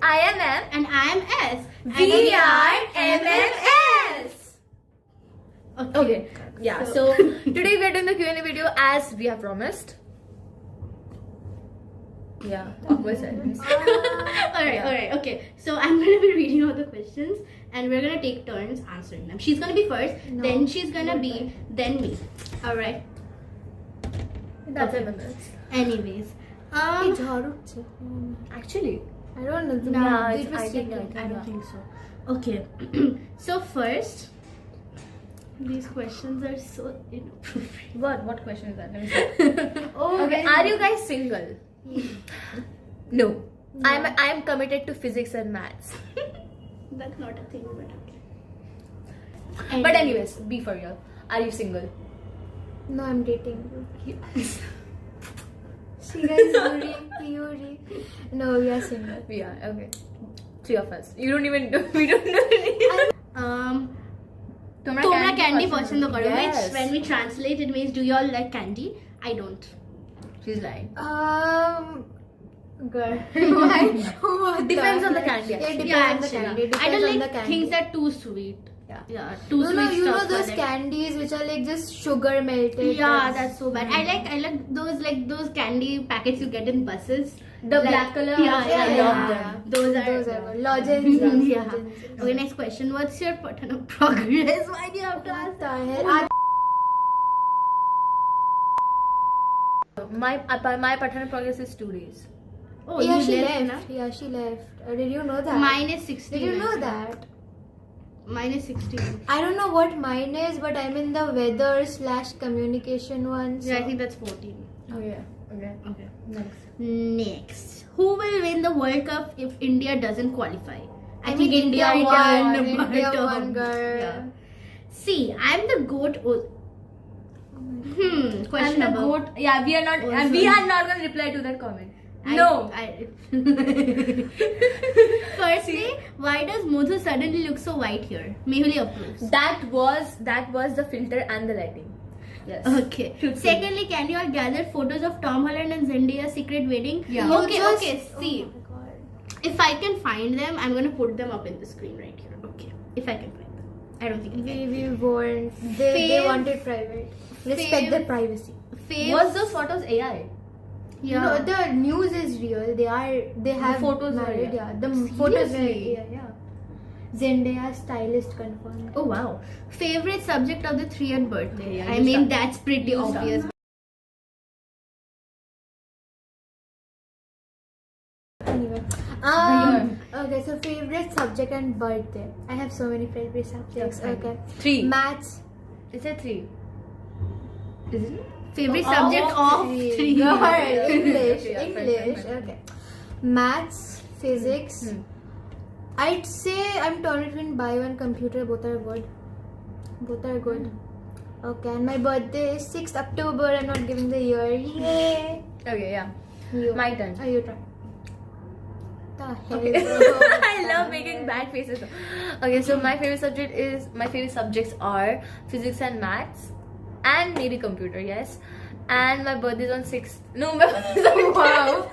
I am M. And I am S. We are MMS. Okay. Yeah. So today we are doing the Q&A video as we have promised. Yeah. Awkward silence. Alright, okay. So I'm gonna be reading all the questions and we're gonna take turns answering them. She's gonna be first, then she's gonna be, then me. Alright. That's MMS. Anyways. Actually, I don't know. Yeah, It it's was I think secret. I don't think so. Okay. So first, these questions are so inappropriate. what question is that? Let me see. Oh, Okay. Are you guys single? No. I'm committed to physics and maths. That's not a thing, but okay. But anyways, be for real. Are you single? No, I'm dating you. She guys, Yuri. No, we are single. We are. Okay. Three of us. You don't even know. We don't know. तोमरा candy पसंद करो. Yes. Which when we translate it means do you all like candy? I don't. She's lying. Girl. Why? Depends on the candy. It Actually. depends on the candy. It I depends don't on like the candy. things that are too sweet. Yeah. Too No, sweet you know stuff. those like- candies which are like just sugar melted. Yeah, that's so bad. I like those candy packets you get in buses. The black color. Yeah, I yeah, love yeah. them. Those are good. Lozenges. Yeah. Okay, next question. What's your pattern of progress? Why do you have to ask What the hell? My paternal progress is 2 days. Oh, Yeah, you she left, left. Yeah, she left. Did you know that? Mine is 16. Did you know I think. that? Mine is 16. I don't know what mine is, but I'm in the weather/communication one. So. Yeah, I think that's 14. Oh yeah. Okay. Okay. Next. Next. Who will win the World Cup if India doesn't qualify? I mean, think India won. won. India but, won, girl. Yeah. See, I'm the GOAT. Question And the number. goat. Yeah, we are not. Also- We are not going to reply to that comment. No. Firstly, why does Modhu suddenly look so white here? Mehuli approves. That was the filter and the lighting. Yes. Okay. Secondly, can you all gather photos of Tom Holland and Zendaya's secret wedding? Yeah. You Okay, just- okay. See, Oh my God. if I can find them, I'm gonna put them up in the screen right here. Okay. If I can find them. I don't think I can. We won't. They Fave- wanted private. Respect their privacy. Faves- Was those photos AI? Yeah. No, the news is real. They have photos are married. real. Yeah, the photos are Seriously? yeah. Zendaya stylist confirmed. Oh wow. Favorite subject of the 3rd birthday? Yeah, I you mean, start. that's pretty You start. obvious. Anyway, okay. So favorite subject and birthday. I have so many favorite subjects. Yeah, Okay, 3. maths. Is it 3? Is it? Favorite Oh, subject of Three. 3. Girl, Yeah. English. Okay, yeah, fine, English. fine. Okay, maths, physics. I'd say I'm torn between bio and computer. Both are good. Okay, and my birthday is 6th October. I'm not giving the year. Yay! Okay, yeah. You. My turn. Oh, you try. The hell. Okay. bro? I love making bad faces. Okay, so my favorite subjects are physics and maths, and maybe computer. Yes, and my birthday is on 6th. No, my birthday is on Wow,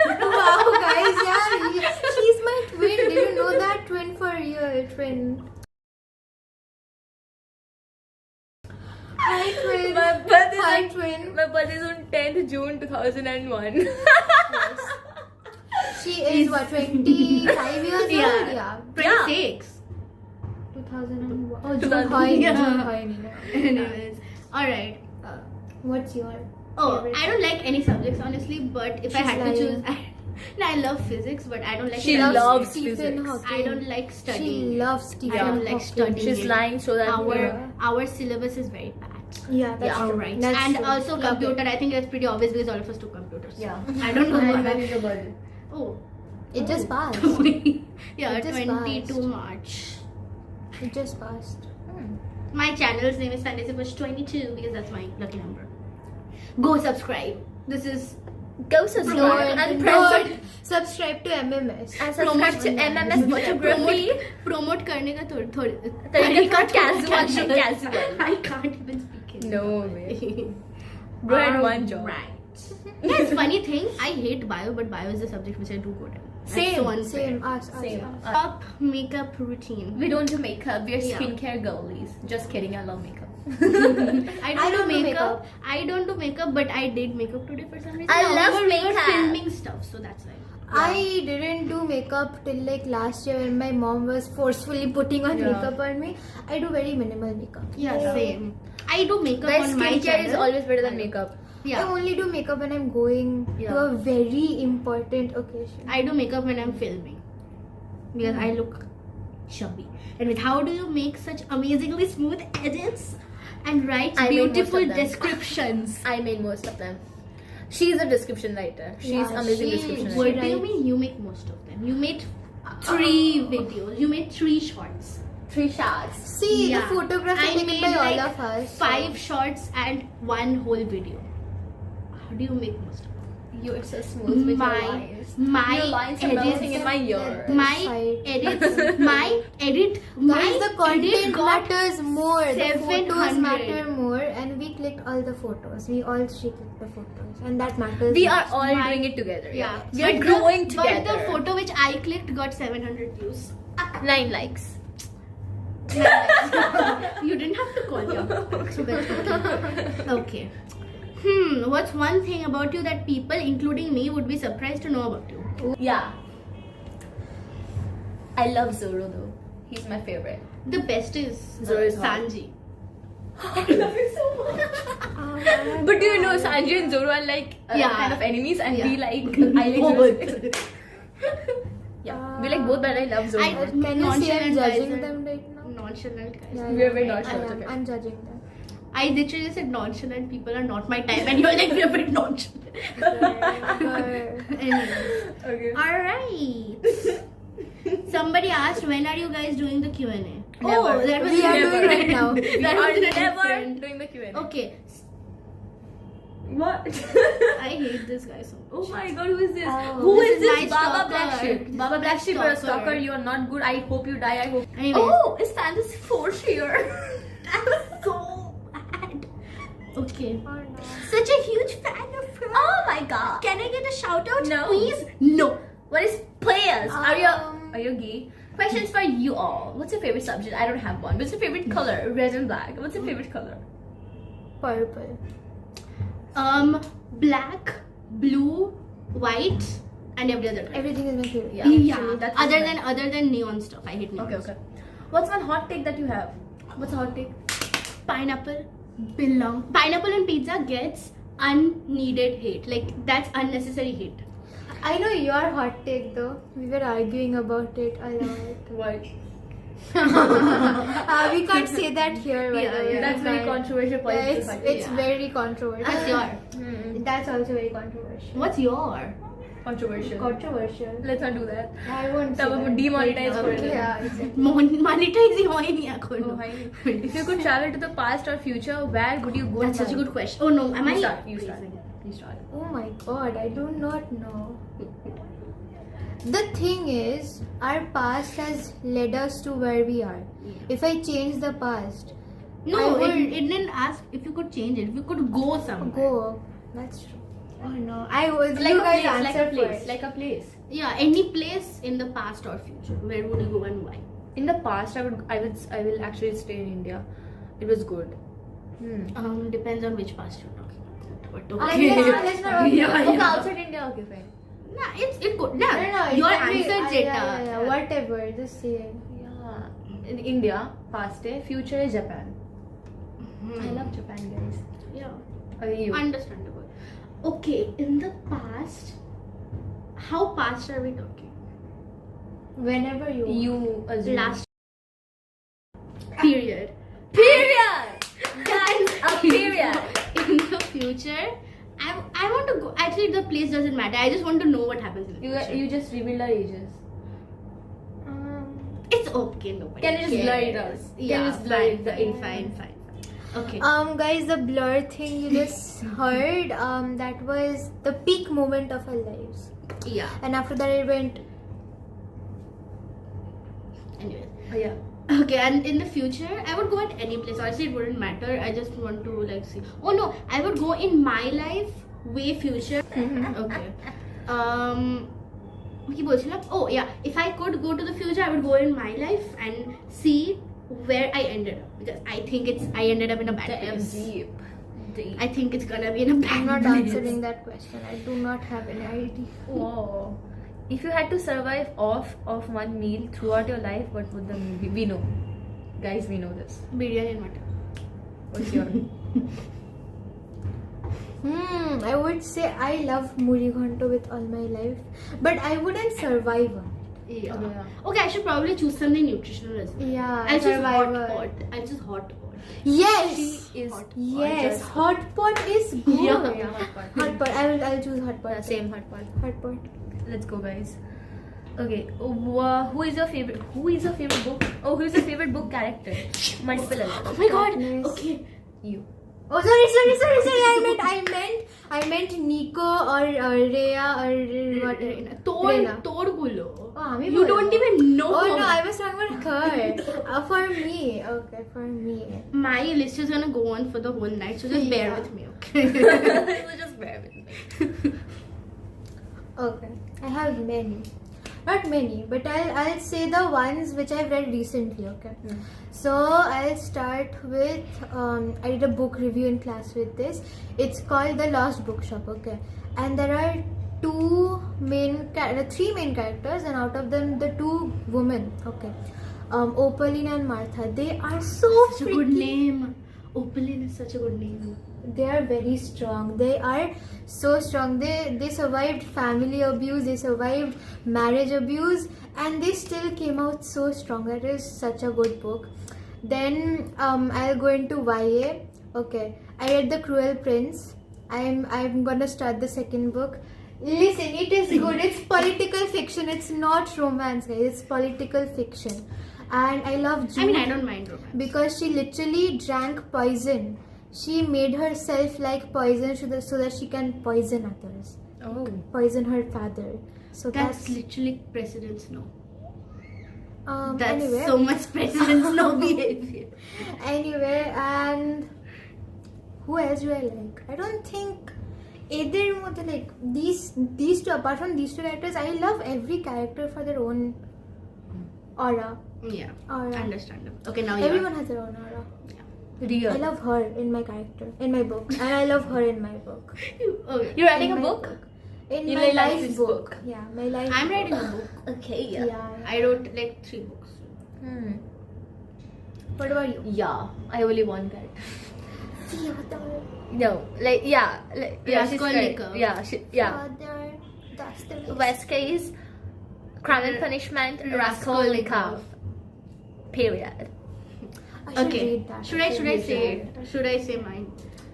guys, yeah, she's my twin. Did you know that? Twin for real, twin. Hi, twin. My birthday is Hi, on- twin. My birthday is on 10th June 2001. Yes. She is what, 25 years old? Yeah. 26. 2001. Oh, June 2000. Hoy. Yeah. June Hoy. Anyways. Alright. What's your Oh, favorite? I don't like any subjects honestly, but if I She's had to lying. choose, I love physics, but I don't like She studying. loves Stephen physics. Hawking. I don't like She studying. loves Stephen I don't like Hawking. studying. She's lying so that Our syllabus is very bad. Yeah, that's Yeah, true. Right. That's And true. also Love computer. it. I think that's pretty obvious because all of us took computers. Yeah. I don't know And why. when is your birthday? Oh. It just passed. Yeah, It just 22 passed. March. It just passed. My channel's name is Fantasy Push 22 because that's my lucky number. Go subscribe. This is Go subscribe and press Don't subscribe to MMS. and subscribe to MMS photography. promote करने का थोड़ी तरीका casual. I can't even speak it. No way. Bro had one job. Right. Yes, funny thing, I hate bio, but bio is the subject which I do good at. That's Same, so unfair. Same. Us. Same. Top makeup routine. We don't do makeup. We're Yeah. skincare girlies. Just kidding. I love makeup. I don't do makeup. I don't do makeup, but I did makeup today for some reason. I love However, we were makeup. filming stuff, so that's why. I didn't do makeup till like last year when my mom was forcefully putting on Yeah. makeup on me. I do very minimal makeup. Yeah, same. I do makeup Guys, on my skincare channel. is always better than makeup. I Yeah, only do makeup when I'm going to Yeah. a very important occasion. I do makeup when I'm filming because I look chubby. And with how do you make such amazingly smooth edits and write I made most beautiful of them. descriptions? I made most of them. She's a description writer. She's Yeah, amazing she- description she- What writer. do you mean you make most of them? You made 3 videos. You made 3 shorts. 3 shots. See, Yeah. the photographs I are taken made by all like of us. 5 shorts and 1 whole video. How do you make most of them? You're so smooth with your lines. My Your lines are edits, bouncing in my ear. my Side. edits, my edit, my Guys, the edit content got matters more. The 700. photos matter more, and we clicked all the photos. We all three clicked the photos, and that matters. We are much. all My- doing it together. yeah. We are But growing the, together. But the photo which I clicked got 700 views. 9 likes. You didn't have to call your so that's okay. What's one thing about you that people, including me, would be surprised to know about you? Yeah. I love Zoro though. He's my favorite. The best is Zoro is hot. Sanji. I love him so much. But do you know Sanji and Zoro are like Yeah. kind of enemies, and Yeah. we like I like Zoro. Yeah, we like both, but I love Zoro. I- more. Can you see I'm Nonchalant guys judging are- them right now? Nonchalant guys. Yeah, We are very yeah, nonchalant, I am. okay. I'm judging them. I literally said nonchalant people are not my type, and you're like, we're very nonchalant. Anyway. Okay. Alright. Somebody asked, when are you guys doing the Q&A? Never. Oh, that was We are never. doing right now. We That are was never different. doing the Q&A. Okay. What? I hate this guy so much. Oh my god, who is this? Oh, Who this is is this? my Baba stalker. Black Sheep. This Baba is Black my Sheep, you're a stalker. stalker. You are not good. I hope you die. I hope. Anyways. Oh, it's Sandra's 4th year. That was so bad. Okay. Oh no. Such a huge fan of her. Oh my god. Can I get a shout out, No. please? No. What is players? Are Um, you gay? Questions for you all. What's your favorite subject? I don't have one. What's your favorite color? Red and black. What's your favorite color? Purple. Black, blue, white, and every other color. Everything is my favorite. Yeah. Yeah. actually, that's Other than neon stuff, I hate neon. Okay, stuff. okay. What's one hot take that you have? What's a hot take? Pineapple on pizza gets unneeded hate. Like that's unnecessary hate. I know your hot take though. We were arguing about it a lot. What? We can't say that here. By Yeah, the way. yeah. That's very But- controversial point. Yeah, it's Yeah. very controversial. What's your? That's also very controversial. What's your? Controversial. Controversial. Let's not do that. I won't. तब say हम that. demonetize Okay, कर देंगे. yeah, exactly. Monetizing हो ही नहीं आपको. Oh, hi. If you could travel to the past or future, where would you go? That's and such a why? good question. Oh no, am I? You start. You start. You start. Oh my god, I do not know. The thing is, our past has led us to where we are. If I change the past, No, I would it didn't ask if you could change it. If you could go somewhere. go. That's true. Oh no, I was. Like you a guys place. Like answer a place. first. Like a place. Yeah, any place in the past or future. Where would you go and why? In the past, I will actually stay in India. It was good. Depends on which past you're talking about. But Ah, okay. let's not okay. Yeah, Okay, yeah. outside India, okay, fine. Nah, it's good. Nah, No, it your can be- answer, Jeta. yeah, whatever. Just say it. Yeah. In India, past day, future is Japan. Hmm. I love Japan, guys. Yeah. Okay, you. Understandable. Okay, in the past, how past are we talking? Whenever you. want. You assume. Last period. Period. Guys, a period. In the future, I want to go. Actually, the place doesn't matter. I just want to know what happens in the future. You just revealed our ages. It's okay. Nobody Can you just cares. blur it out? Can you Yeah, just blur fine, it out? fine. Okay. Guys, the blur thing you just heard, that was the peak moment of our lives, Yeah. and after that it went. Anyway. Oh, yeah. Okay, and in the future, I would go at any place. Honestly, it wouldn't matter. I just want to like see. Oh no, I would go in my life way future. Okay. কি বলছিলাম? Oh yeah, if I could go to the future, I would go in my life and see where I ended up, because I think I ended up in a bad place. Deep. I think it's gonna be in a bad I'm not place. answering that question. I do not have any idea. Wow. If you had to survive off one meal throughout your life, what would the meal be? We know. Guys, we know this. Biryani and mutton. What's your... I would say I love muri ghanto with all my life, but I wouldn't survive on it. Yeah. Okay, yeah. Okay, I should probably choose something nutritional as well. Yeah, I'll choose hot survivor. pot. I'll choose hot pot. Yes. She is Yes, just- hot pot is good. Yeah, hot pot. Hot pot. I'll choose hot pot. Same hot pot. Hot pot. Let's go, guys. Okay, who is your favorite book? Oh, who is your favorite book character? Multiple Oh answers. my god. Goodness. Okay. You. Oh, sorry. I meant Nico or Rhea or what? Reina. তোর গুলো। Oh, আমি You বলবো। don't even know. Oh no, I was talking about her. For me. Okay, for me. My list is gonna go on for the whole night, so just bear Yeah. with me, okay? So just bear with me. Okay, I have many. Not many, but I'll say the ones which I've read recently. Okay. So I'll start with I did a book review in class with this. It's called The Lost Bookshop. Okay, and there are three main characters, and out of them the two women. Okay, Opaline and Martha. They are so Such a good freaking- name. Opaline is such a good name. They are very strong. They are so strong. They survived family abuse, they survived marriage abuse, and they still came out so strong. That is such a good book. Then I'll go into YA. Okay, I read The Cruel Prince. I'm gonna start the second book. Listen, it is good. It's political fiction. It's not romance, guys. It's political fiction, and I love I mean, I Jude don't mind romance. because she literally drank poison. She made herself like poison so that she can poison others, Oh. poison her father. So That's literally President's no. That's anyway. so much President's no behavior. Anyway, and who else do I like? I don't think either like these two. Apart from these two characters, I love every character for their own aura. Yeah, Aura. understandable. Okay, now Everyone has their own aura. Real. I love her in my character, in my book, and I love her in my book. Okay. You're writing In a my book? In You my like life this book. book? Yeah, my life. I'm book. writing a book. Okay, Yeah. I wrote like 3 books. What about you? Yeah, I only one character. Father. No, yeah, she's correct. Raskolnikov. Yeah. Father. That's the way. West case, Crime and Punishment, Raskolnikov. Period. I should Okay. read that. Should I say it? Should I say mine?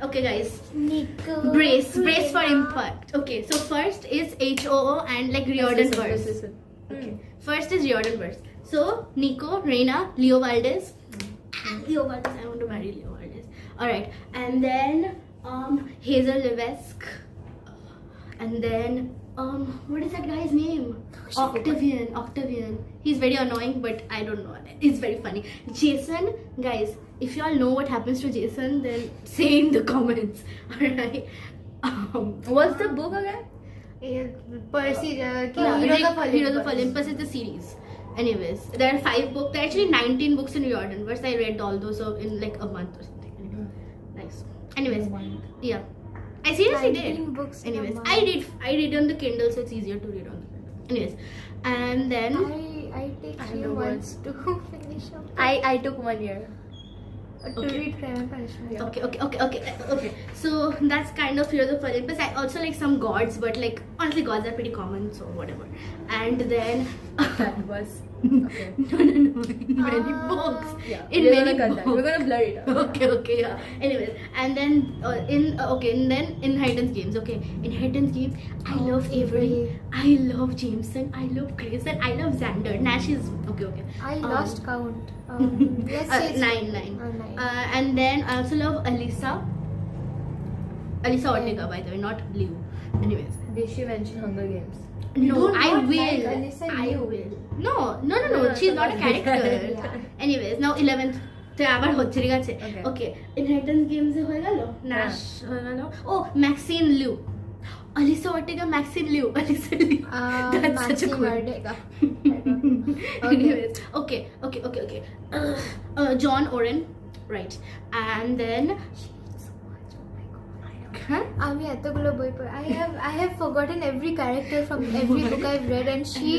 Okay, guys. Nico. Brace for impact. Okay, so first is HOO and like Riordan verse. Listen. Okay. First is Riordan verse. So Nico, Reina, Leo Valdez. Leo Valdez. I want to marry Leo Valdez. Alright. And then Hazel Levesque. And then what is that guy's name? Octavian. He's very annoying, but I don't know. It's very funny. Jason, guys, if y'all know what happens to Jason, then say in the comments. Alright. What's the book again? Percy. Heroes of Olympus is the series. Anyways, there are 5 books. There are actually 19 books in Riordan verse. I read all those in like a month or something. Anyway, nice. Anyways, yeah. I seriously 19 did. books in a Anyways, month. I read on the Kindle, so it's easier to read on the Kindle. Anyways, and then I take I 3 know months to finish up. I took 1 year. To read Crime and Punishment. Yeah. okay. So that's kind of Heroes of Olympus. I also like some gods, but like honestly, gods are pretty common, so whatever. And then That was okay. no, in many books. Yeah. In We're many gonna cut that. books. We're gonna blur it out. Okay, yeah. Anyways, and then and then Inheritance Games. Okay, Inheritance Game. I love Avery. I love Jameson. I love Grayson. I love Xander. Nash is okay. I lost count. Let's say it's 9. 9. And then I also love Alyssa Ortega, by the way, not Liu. Anyways, Did she mention Hunger Games? no, do I not will. like Alyssa I Liu. will. No. No, She's not a no. character. Yeah. Anyways, now 11th. তো আবার হচ্ছে ঠিক আছে Okay. ওকে inheritance games হয়ে গেল Nash হয়ে গেল ও ম্যাক্সিন Liu Alyssa Ortega, Maxine Liu. Alyssa Liu. That's such a Maxine cool. Ortega. Anyways, okay. John Oren, right? And then, huh? আমি এতগুলো বই পড়ি I have forgotten every character from every book I've read, and she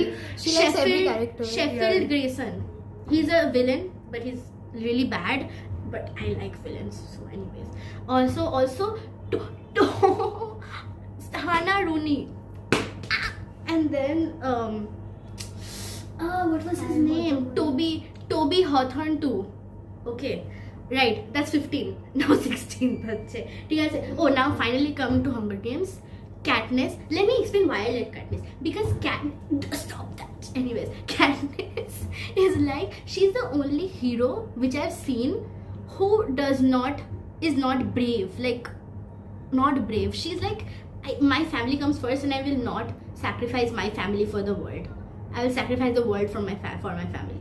likes every character. Sheffield Grayson. He's a villain, but he's really bad. But I like villains. So, anyways, also, Hannah Rooney, and then what was his name? Toby Hawthorne too. Okay. Right, that's 15. Now 16. That's it. Oh, now finally coming to Hunger Games. Katniss. Let me explain why I like Katniss. Because stop that. Anyways, Katniss is like, she's the only hero which I've seen who is not brave. Like, not brave. She's like, my family comes first, and I will not sacrifice my family for the world. I will sacrifice the world for my family.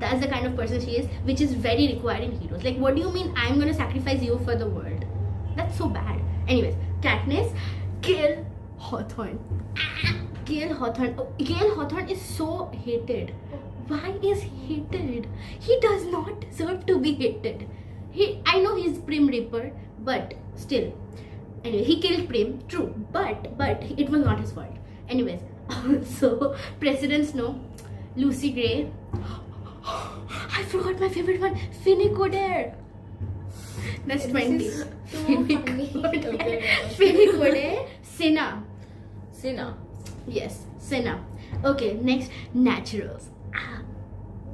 That's the kind of person she is, which is very required in heroes. Like, what do you mean I'm going to sacrifice you for the world? That's so bad. Anyways, Katniss, Gale Hawthorne. Gale Hawthorne is so hated. Why is he hated? He does not deserve to be hated. I know he's Prim Reaper, but still. Anyway, he killed Prim, true, but it was not his fault. Anyways, so President Snow, Lucy Gray. I forgot my favorite one, Finnick Odair. That's 20. Finnick Odair. Cinna. Yes, Cinna. Okay, next, naturals.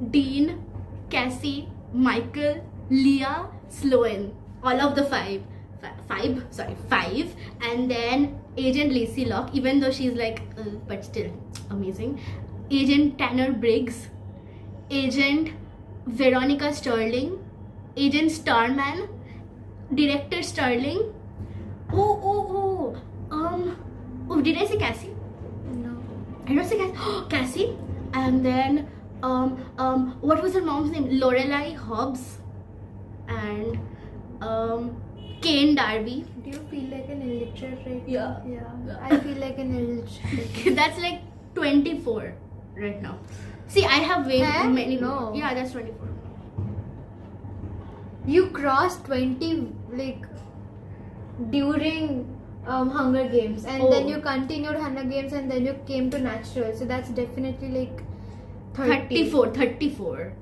Dean, Cassie, Michael, Leah, Sloane. All of the five. And then Agent Lacey Locke, even though she's like, but still amazing. Agent Tanner Briggs. Agent Veronica Sterling, Agent Starman, Director Sterling. Did I say Cassie? No. I don't say Cassie. And then what was her mom's name? Lorelai Hobbs and Kane Darby. Do you feel like an illiterate right Yeah. now? Yeah. I feel like an illiterate. That's like 24 right now. See, I have way many. No. Yeah, that's 24. You crossed 20 like during Hunger Games, and then you continued Hunger Games, and then you came to natural. So that's definitely like 34. 34.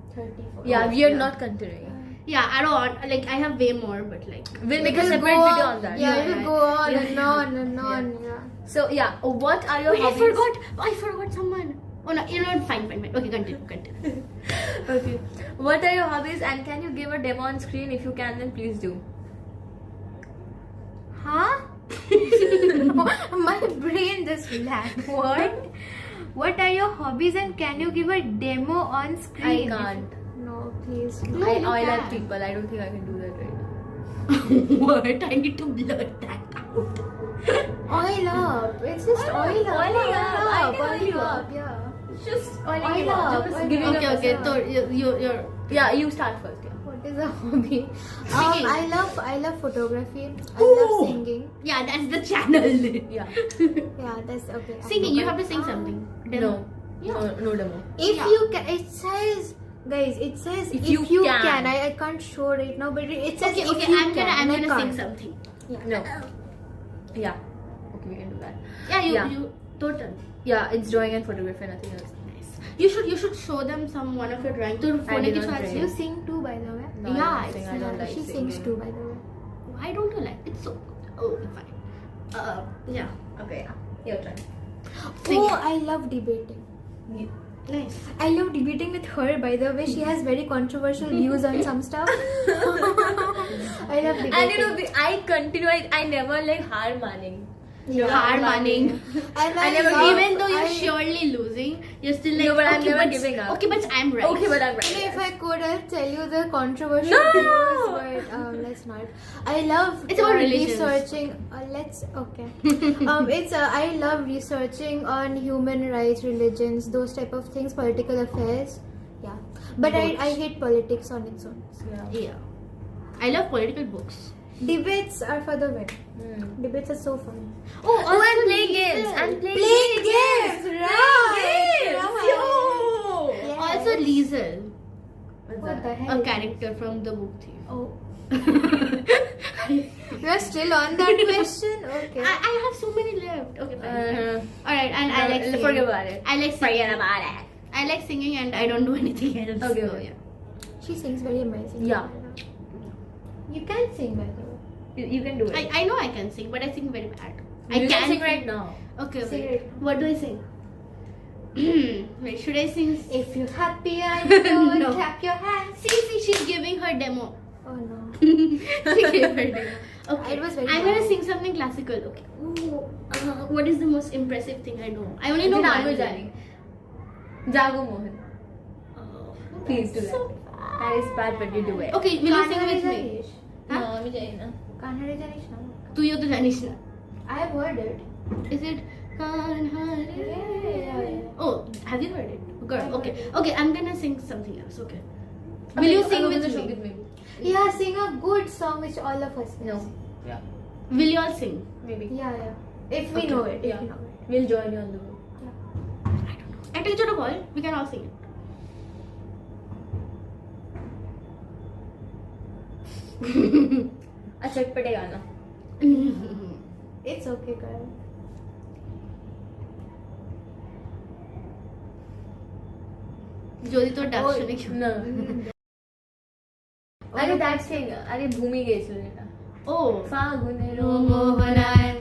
Yeah, we are not continuing. Yeah, I don't like. I have way more, but like We'll make a We'll separate go video on- on that. Yeah, we'll go on Yeah. and on and on. Yeah. So yeah, what are your wait, hobbies? I forgot someone. Oh no, you know, fine. Okay, continue. Okay. What are your hobbies, and can you give a demo on screen? If you can, then please do. Huh? My brain just lagged. What are your hobbies, and can you give a demo on I screen? can't. No, please. No, I you like can. people. I don't think I can do that right. What? I need to blur that out. Oil up. It's just I know, oil up. oiling up. I can oil you up. Yeah. It's just oiling Oil you up. up, Just oil giving up. a Okay. massage. So you're Yeah, you start first. Yeah. What is a hobby? Singing. I love photography. I Ooh. love singing. yeah, that's the channel. Yeah. Yeah, that's okay. Singing, you have to sing something. No. Yeah. No demo. If Yeah. you can, it says, guys, it says If if you you can. can. I can't show right now, but it says Okay, if okay. you I'm can. gonna and I sing can't. something. No. Yeah. Okay, we can do that. Yeah, Yeah. you total. Yeah, it's drawing and photography, nothing else. Nice. You should show them one of your drawing. तो I phone did के not साथ draw. You sing too, by the way. No, Yeah, I don't sing. I don't like She singing. sings too, by the way. Why don't you like it? So fine. Yeah. Okay, yeah. Your turn. Sing. Oh, I love debating. Nice. I love debating with her, by the way. She has very controversial views on some stuff. I love debating. And you know, I never like haar maning. Hard manning. And I never love- Even though you're I- surely losing, you're still like. No, but I'm okay, never giving up. Okay, but I'm right. Okay, but I'm right. If I could, I'll tell you the controversial No! views, but let's not. I love It's about religions. researching. Okay. I love researching on human rights, religions, those type of things, political affairs. Yeah, but I hate politics on its own. Yeah. Yeah. I love political books. Debates are for the win. Hmm. Debates are so fun. Oh, Oh, and play games. And play Playing games, right? Games. Yo. Yes. Also Liesel, What the hell? a character from the book Thief. Oh. We are still on that question? Okay. I have so many left. Okay, fine. Alright, and I like singing. Forget about it. I like singing. I like singing and I don't do anything else. Okay, so, okay. yeah. She sings very amazing. Yeah. You can sing, by the way. You can do it. I know I can sing, but I sing very bad. You I can sing right now. Okay, Sing wait. right What do I sing? Wait, should I sing? If you're happy and you No. clap your hands. See, she's giving her demo. Oh no. She gave her demo. Okay. It was very I'm gonna bad. sing something classical. Okay. Ooh, what is the most impressive thing I know? I only know Jago one. Jani. Jago Mohan. Oh, Please do that's that. That is bad, but you do it. Okay, will you sing with me? Janish. No, I'm Jaina. Kanhare Janish, no? Tu yo to janish na. I have heard it. Is it Kanhare? Yeah. Oh, have you heard it? Girl, I've okay. heard it. Okay, I'm gonna sing something else. Okay. Will you sing with me? Yeah, sing a good song which all of us know. No. Yeah. Will you all sing? Maybe. Yeah, yeah. If we Okay. know it. If Yeah. we know it. We'll join you on the go. Yeah. I don't know. I take you to call. We can all sing it. A चटपटे गाना. It's okay, girl. যদি তোর ডাক Oh, শুনে কেউ no. अरे that's thing. अरे भूमि গেছিল এটা. ও ফাগুনের মোহনায়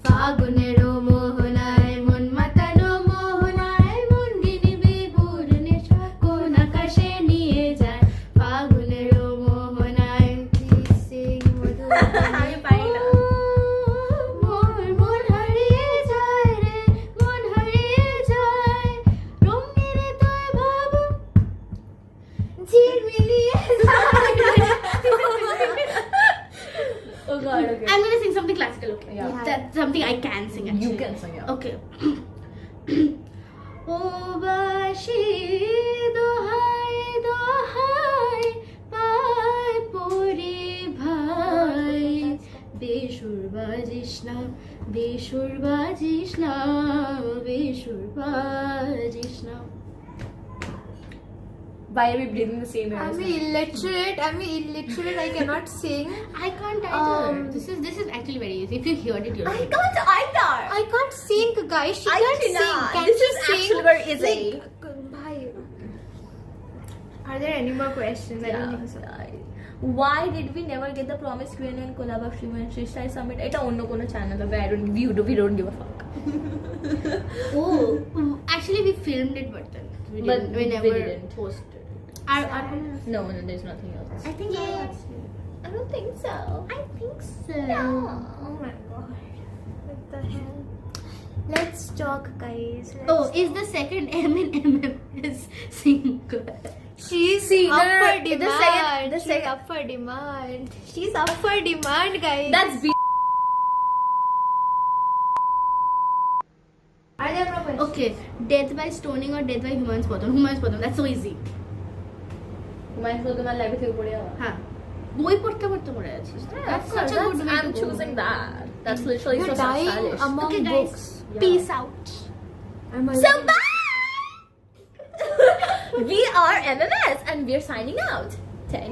ফাগুনেরও মোহনায় মন মাতানো মোহনায় মন গিনিবে ভোর নেশা কোন আকাশে নিয়ে যায় ফাগুনেরও মোহনায় Please sing Madhu. আমি পারি না. মোর মন হারিয়ে যায় রে মন হারিয়ে যায় রঙিনে তোয় ভাবো ঝিলমিলিয়ে Oh god, okay. I'm gonna sing something classical, okay? Yeah. That's something I can sing actually. You can sing, yeah. Okay. ও বাসি দোহাই দোহাই পায় পরে ভাই বেসুর বাজিস না বেসুর বাজিস না বেসুর বাজিস না Why are we breathing the same air? I'm illiterate. I cannot sing. I can't either. Um, This is actually very easy. If you heard it, you'll can't either. I can't sing, guys. She I can't cannot. sing. Can This she is sing? actually very easy. Bhai. Are there any more questions? I don't think so. Why did we never get the promised Q&A and collab of Shriman and Shrishtai Summit? It's on no channel. We don't give a fuck. Oh, actually, we filmed it, but then But we we never didn't. posted it. No, there's nothing else. I think I don't think so. I think so. Oh my god. What the hell? Let's talk, guys. Oh, is the second M in MMS single? She's See, up no, for no, demand. the second- She's up for demand. She's up for demand, guys. That's B. Are there no questions? Okay, death by stoning or death by Humayun's Padam? Humayun's Padam, that's so easy. Humayun Padam তোমার লাইফে থেকে পড়ে যাওয়া। হ্যাঁ বই পড়তে পড়তে মরে আছিস That's such a good way I'm choosing that. That's literally You're so dying stylish. among Okay, guys. books. Yeah. Peace out. I'm So already- bye! We are MMS and we're signing out. Ten